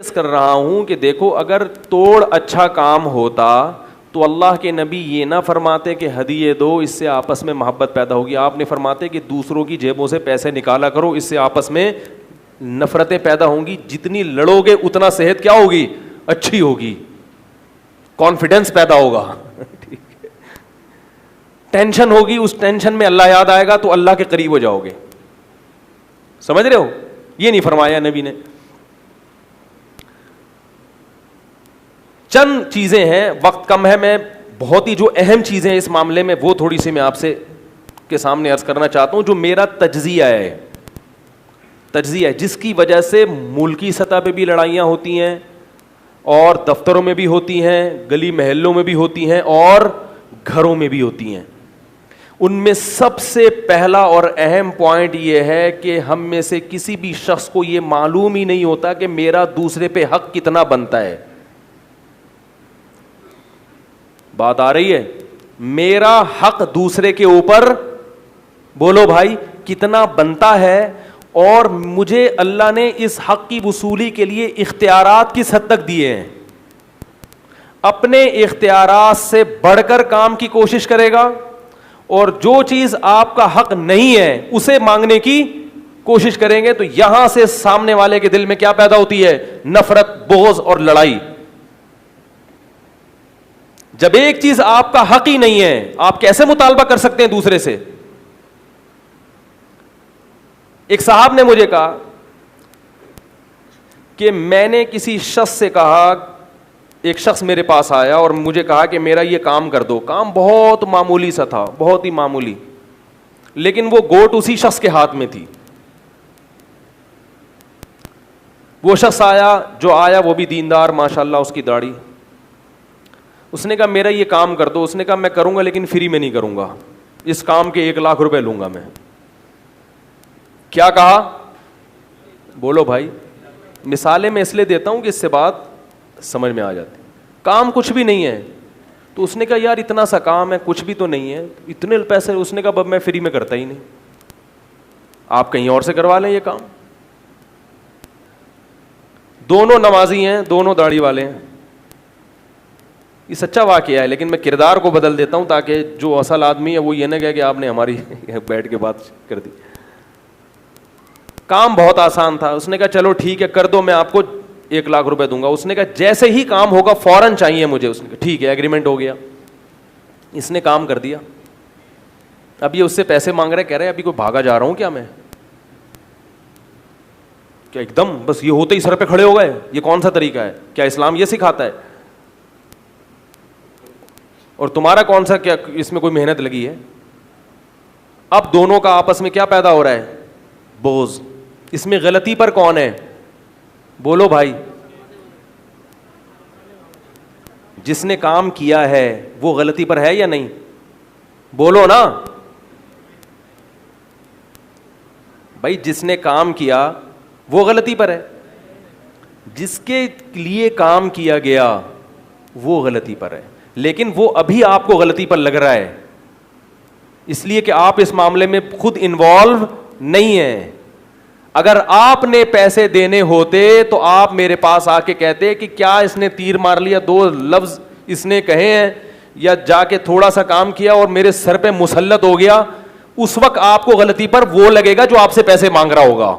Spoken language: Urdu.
عرض کر رہا ہوں کہ دیکھو اگر توڑ اچھا کام ہوتا تو اللہ کے نبی یہ نہ فرماتے کہ ہدیے دو اس سے آپس میں محبت پیدا ہوگی. آپ نے فرماتے کہ دوسروں کی جیبوں سے پیسے نکالا کرو اس سے آپس میں نفرتیں پیدا ہوں گی. جتنی لڑو گے اتنا صحت کیا ہوگی؟ اچھی ہوگی, کانفیڈنس پیدا ہوگا. ٹینشن ہوگی, اس ٹینشن میں اللہ یاد آئے گا تو اللہ کے قریب ہو جاؤ گے. سمجھ رہے ہو؟ یہ نہیں فرمایا نبی نے. چند چیزیں ہیں, وقت کم ہے, میں بہت ہی جو اہم چیزیں اس معاملے میں وہ تھوڑی سی میں آپ سے کے سامنے عرض کرنا چاہتا ہوں, جو میرا تجزیہ ہے جس کی وجہ سے ملکی سطح پہ بھی لڑائیاں ہوتی ہیں اور دفتروں میں بھی ہوتی ہیں, گلی محلوں میں بھی ہوتی ہیں اور گھروں میں بھی ہوتی ہیں. ان میں سب سے پہلا اور اہم پوائنٹ یہ ہے کہ ہم میں سے کسی بھی شخص کو یہ معلوم ہی نہیں ہوتا کہ میرا دوسرے پہ حق کتنا بنتا ہے. بات آ رہی ہے؟ میرا حق دوسرے کے اوپر بولو بھائی کتنا بنتا ہے, اور مجھے اللہ نے اس حق کی وصولی کے لیے اختیارات کس حد تک دیے ہیں. اپنے اختیارات سے بڑھ کر کام کی کوشش کرے گا, اور جو چیز آپ کا حق نہیں ہے اسے مانگنے کی کوشش کریں گے تو یہاں سے سامنے والے کے دل میں کیا پیدا ہوتی ہے؟ نفرت, بغض اور لڑائی. جب ایک چیز آپ کا حق ہی نہیں ہے آپ کیسے مطالبہ کر سکتے ہیں دوسرے سے؟ ایک صاحب نے مجھے کہا کہ میں نے کسی شخص سے کہا, ایک شخص میرے پاس آیا اور مجھے کہا کہ میرا یہ کام کر دو. کام بہت معمولی سا تھا, بہت ہی معمولی, لیکن وہ گوٹ اسی شخص کے ہاتھ میں تھی. وہ شخص آیا, جو آیا وہ بھی دیندار ماشاءاللہ, اس کی داڑھی. اس نے کہا میرا یہ کام کر دو. اس نے کہا میں کروں گا لیکن فری میں نہیں کروں گا, اس کام کے 1,00,000 روپے لوں گا میں. کیا کہا؟ بولو بھائی. مثالیں میں اس لیے دیتا ہوں کہ اس سے بات سمجھ میں آ جاتی. کام کچھ بھی نہیں ہے. تو اس نے کہا یار اتنا سا کام ہے, کچھ بھی تو نہیں ہے, اتنے پیسے. اس نے کہا بب میں فری میں کرتا ہی نہیں, آپ کہیں اور سے کروا لیں یہ کام. دونوں نمازی ہیں, دونوں داڑھی والے ہیں. یہ سچا واقعہ ہے, لیکن میں کردار کو بدل دیتا ہوں تاکہ جو اصل آدمی ہے وہ یہ نہ کہے کہ آپ نے ہماری بیٹھ کے بات کر دی. کام بہت آسان تھا. اس نے کہا چلو ٹھیک ہے کر دو, میں آپ کو 1,00,000 روپے دوں گا. اس نے کہا جیسے ہی کام ہوگا فوراً چاہیے مجھے. اس نے کہا ٹھیک ہے, ایگریمنٹ ہو گیا. اس نے کام کر دیا. اب یہ اس سے پیسے مانگ رہے, کہہ رہے ابھی کوئی بھاگا جا رہا ہوں کیا میں, کیا ایک دم بس یہ ہوتے ہی سر پہ کھڑے ہو گئے؟ یہ کون سا طریقہ ہے؟ کیا اسلام یہ سکھاتا ہے؟ اور تمہارا کون سا, کیا اس میں کوئی محنت لگی ہے؟ اب دونوں کا آپس میں کیا پیدا ہو رہا ہے؟ بغض. اس میں غلطی پر کون ہے؟ بولو بھائی. جس نے کام کیا ہے وہ غلطی پر ہے یا نہیں؟ بولو نا بھائی. جس نے کام کیا وہ غلطی پر ہے, جس کے لیے کام کیا گیا وہ غلطی پر ہے. لیکن وہ ابھی آپ کو غلطی پر لگ رہا ہے اس لیے کہ آپ اس معاملے میں خود انوالو نہیں ہیں. اگر آپ نے پیسے دینے ہوتے تو آپ میرے پاس آ کے کہتے کہ کیا اس نے تیر مار لیا, 2 لفظ اس نے کہے ہیں, یا جا کے تھوڑا سا کام کیا اور میرے سر پہ مسلط ہو گیا. اس وقت آپ کو غلطی پر وہ لگے گا جو آپ سے پیسے مانگ رہا ہوگا.